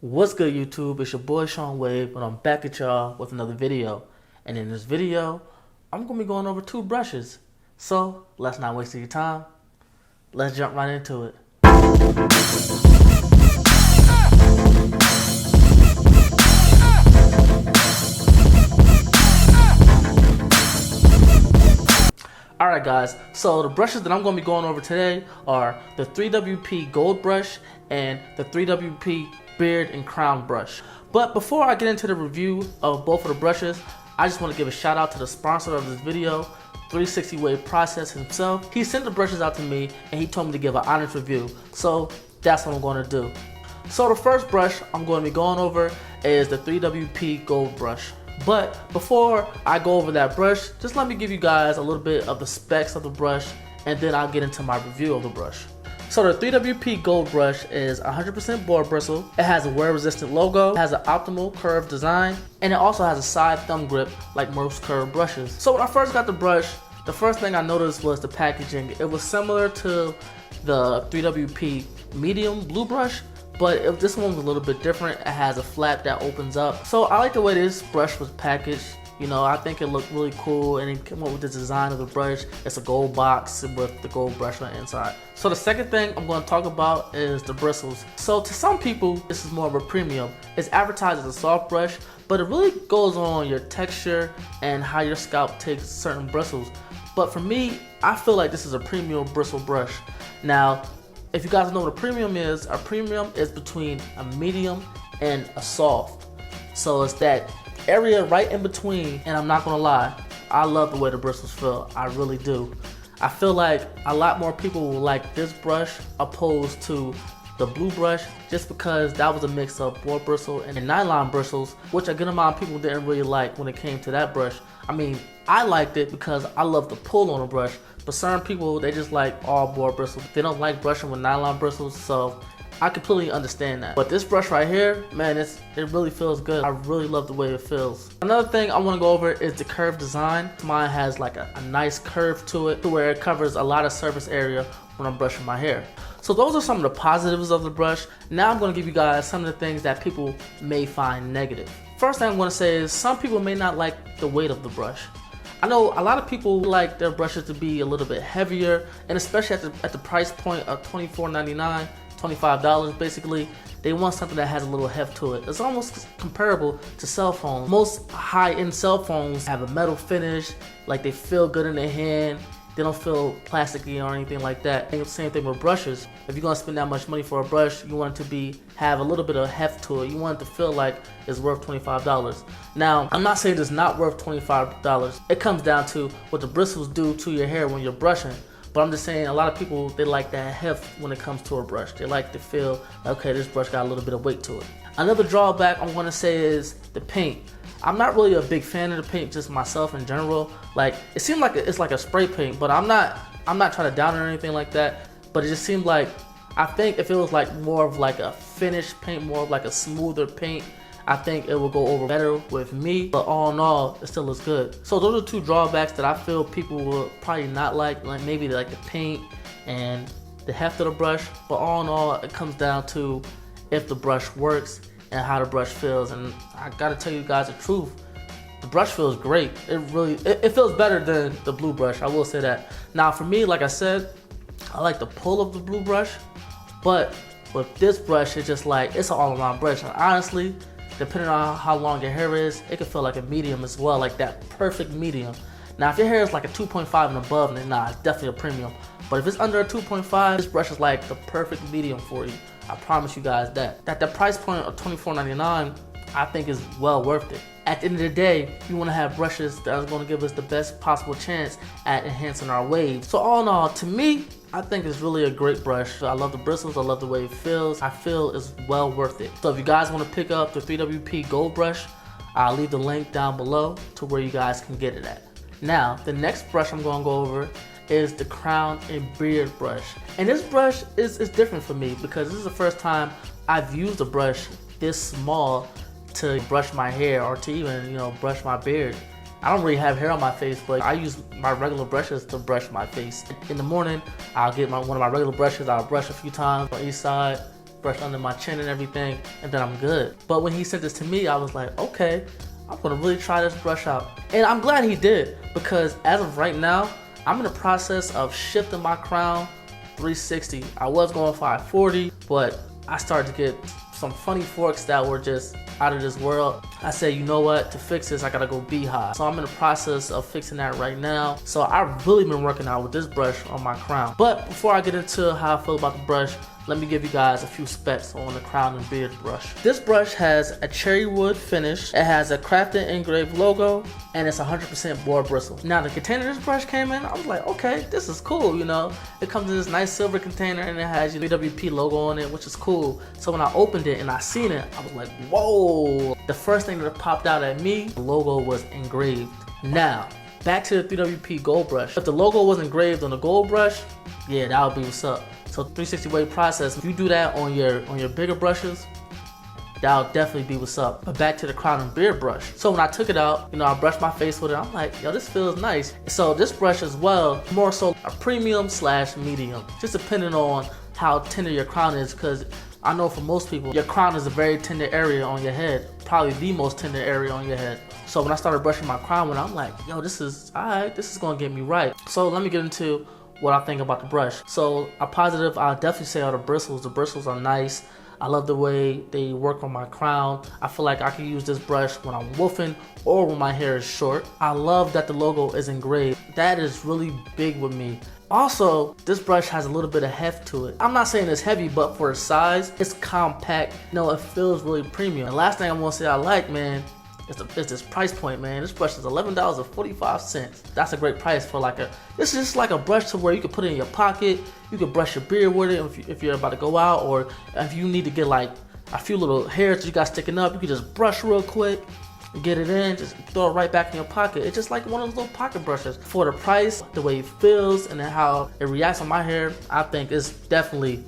What's good, YouTube? It's your boy Sean Wave, and I'm back at y'all with another video. And in this video, I'm gonna be going over two brushes. So let's not waste your time. Let's jump right into it. Alright guys, so the brushes that I'm going to be going over today are the 3WP Gold Brush and the 3WP Beard and Crown Brush. But before I get into the review of both of the brushes, I just want to give a shout out to the sponsor of this video, 360 Wave Process himself. He sent the brushes out to me and he told me to give an honest review. So that's what I'm going to do. So the first brush I'm going to be going over is the 3WP Gold Brush. But before I go over that brush, just let me give you guys a little bit of the specs of the brush, and then I'll get into my review of the brush. So the 3WP Gold Brush is 100% boar bristle. It has a wear-resistant logo, it has an optimal curved design, and it also has a side thumb grip like most curved brushes. So when I first got the brush, the first thing I noticed was the packaging. It was similar to the 3WP Medium Blue Brush, but this one was a little bit different. It has a flap that opens up. So I like the way this brush was packaged. You know, I think it looked really cool, and it came up with the design of the brush. It's a gold box with the gold brush on the inside. So the second thing I'm going to talk about is the bristles. So to some people, this is more of a premium. It's advertised as a soft brush, but it really goes on your texture and how your scalp takes certain bristles. But for me, I feel like this is a premium bristle brush. Now, if you guys know what a premium is between a medium and a soft. So it's that area right in between, and I'm not gonna lie, I love the way the bristles feel. I really do. I feel like a lot more people will like this brush opposed to the blue brush, just because that was a mix of boar bristle and nylon bristles, which a good amount of people didn't really like when it came to that brush. I mean, I liked it because I love the pull on a brush, but certain people, they just like all boar bristles. They don't like brushing with nylon bristles, so I completely understand that. But this brush right here, man, it really feels good. I really love the way it feels. Another thing I want to go over is the curved design. Mine has like a nice curve to it, to where it covers a lot of surface area when I'm brushing my hair. So those are some of the positives of the brush. Now I'm going to give you guys some of the things that people may find negative. First thing I'm going to say is some people may not like the weight of the brush. I know a lot of people like their brushes to be a little bit heavier, and especially at the price point of $24.99, $25 basically, they want something that has a little heft to it. It's almost comparable to cell phones. Most high-end cell phones have a metal finish, like they feel good in their hand. They don't feel plasticky or anything like that. And the same thing with brushes. If you're gonna spend that much money for a brush, you want it to have a little bit of heft to it. You want it to feel like it's worth $25. Now, I'm not saying it's not worth $25. It comes down to what the bristles do to your hair when you're brushing. But I'm just saying, a lot of people, they like that heft when it comes to a brush. They like to feel, okay, this brush got a little bit of weight to it. Another drawback I'm gonna say is the paint. I'm not really a big fan of the paint, just myself in general. Like, it seems like it's like a spray paint, but I'm not trying to down it or anything like that. But it just seemed like, I think if it was like more of like a finished paint, more of like a smoother paint, I think it will go over better with me. But all in all, it still looks good. So those are two drawbacks that I feel people will probably not like maybe like the paint and the heft of the brush. But all in all, it comes down to if the brush works and how the brush feels. And I gotta tell you guys the truth, the brush feels great. It feels better than the blue brush, I will say that. Now for me, like I said, I like the pull of the blue brush, but with this brush, it's just like, it's an all-around brush. And honestly, depending on how long your hair is, it can feel like a medium as well, like that perfect medium. Now if your hair is like a 2.5 and above, then nah, it's definitely a premium. But if it's under a 2.5, this brush is like the perfect medium for you. I promise you guys that. At the price point of $24.99, I think is well worth it. At the end of the day, we want to have brushes that are going to give us the best possible chance at enhancing our waves. So all in all, to me, I think it's really a great brush. I love the bristles, I love the way it feels. I feel it's well worth it. So if you guys want to pick up the 3WP Gold Brush, I'll leave the link down below to where you guys can get it at. Now, the next brush I'm going to go over is the Crown and Beard brush. And this brush is different for me because this is the first time I've used a brush this small to brush my hair or to even, you know, brush my beard. I don't really have hair on my face, but I use my regular brushes to brush my face. In the morning, I'll get one of my regular brushes, I'll brush a few times on each side, brush under my chin and everything, and then I'm good. But when he sent this to me, I was like, okay, I'm gonna really try this brush out. And I'm glad he did, because as of right now, I'm in the process of shifting my crown 360. I was going 540, but I started to get some funny forks that were just out of this world. I said, you know what, to fix this, I gotta go beehive. So I'm in the process of fixing that right now. So I've really been working out with this brush on my crown. But before I get into how I feel about the brush, let me give you guys a few specs on the crown and beard brush. This brush has a cherry wood finish. It has a crafted engraved logo, and it's 100% boar bristle. Now the container this brush came in, I was like, okay, this is cool, you know. It comes in this nice silver container, and it has your 3WP logo on it, which is cool. So when I opened it and I seen it, I was like, whoa. The first thing that popped out at me, the logo was engraved. Now, back to the 3WP gold brush. If the logo was engraved on the gold brush, yeah, that would be what's up. So 360 wave process, if you do that on your bigger brushes, that'll definitely be what's up. But back to the crown and beard brush. So when I took it out, you know, I brushed my face with it. I'm like, yo, this feels nice. So this brush as well, more so a premium / medium, just depending on how tender your crown is, because I know for most people, your crown is a very tender area on your head, probably the most tender area on your head. So when I started brushing my crown with it, I'm like, yo, this is all right, this is gonna get me right. So let me get into what I think about the brush. So a positive, I'll definitely say are the bristles. The bristles are nice. I love the way they work on my crown. I feel like I can use this brush when I'm woofing or when my hair is short. I love that the logo is engraved. That is really big with me. Also, this brush has a little bit of heft to it. I'm not saying it's heavy, but for its size, it's compact. You know, it feels really premium. And last thing I'm gonna say I like, man, it's this price point, man. This brush is $11.45. That's a great price for like this is just like a brush to where you can put it in your pocket. You can brush your beard with it if you're about to go out, or if you need to get like a few little hairs that you got sticking up, you can just brush real quick, get it in, just throw it right back in your pocket. It's just like one of those little pocket brushes. For the price, the way it feels, and then how it reacts on my hair, I think it's definitely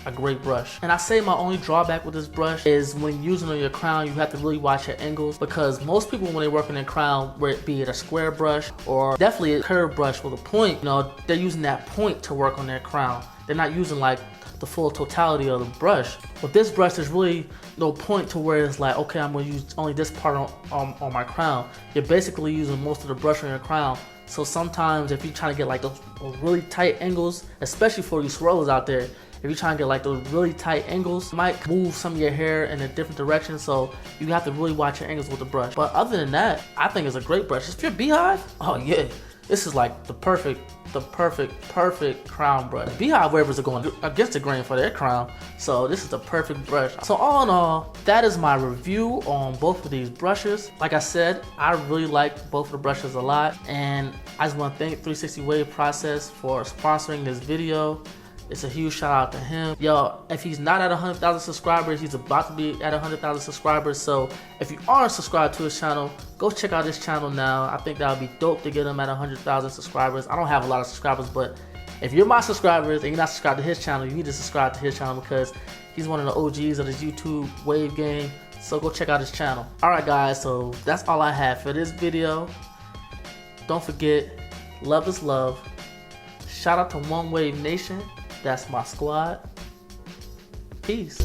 a great brush. And I say my only drawback with this brush is when using it on your crown, you have to really watch your angles, because most people when they work on their crown, be it a square brush or definitely a curved brush with a point, you know, they're using that point to work on their crown. They're not using like the full totality of the brush. With this brush, there's really no point to where it's like, okay, I'm gonna use only this part on my crown. You're basically using most of the brush on your crown. So sometimes if you're trying to get like those really tight angles, especially for you swirlers out there, if you're trying to get like those really tight angles, you might move some of your hair in a different direction, so you have to really watch your angles with the brush. But other than that, I think it's a great brush. If you're beehive, oh yeah, this is like the perfect crown brush. Beehive wearers are going against the grain for their crown, so this is the perfect brush. So all in all, that is my review on both of these brushes. Like I said, I really like both of the brushes a lot, and I just want to thank 360 Wave Process for sponsoring this video. It's a huge shout out to him. Yo, if he's not at 100,000 subscribers, he's about to be at 100,000 subscribers. So if you aren't subscribed to his channel, go check out his channel now. I think that would be dope to get him at 100,000 subscribers. I don't have a lot of subscribers, but if you're my subscribers and you're not subscribed to his channel, you need to subscribe to his channel, because he's one of the OGs of this YouTube wave game. So go check out his channel. Alright guys, so that's all I have for this video. Don't forget, love is love. Shout out to One Wave Nation. That's my squad. Peace.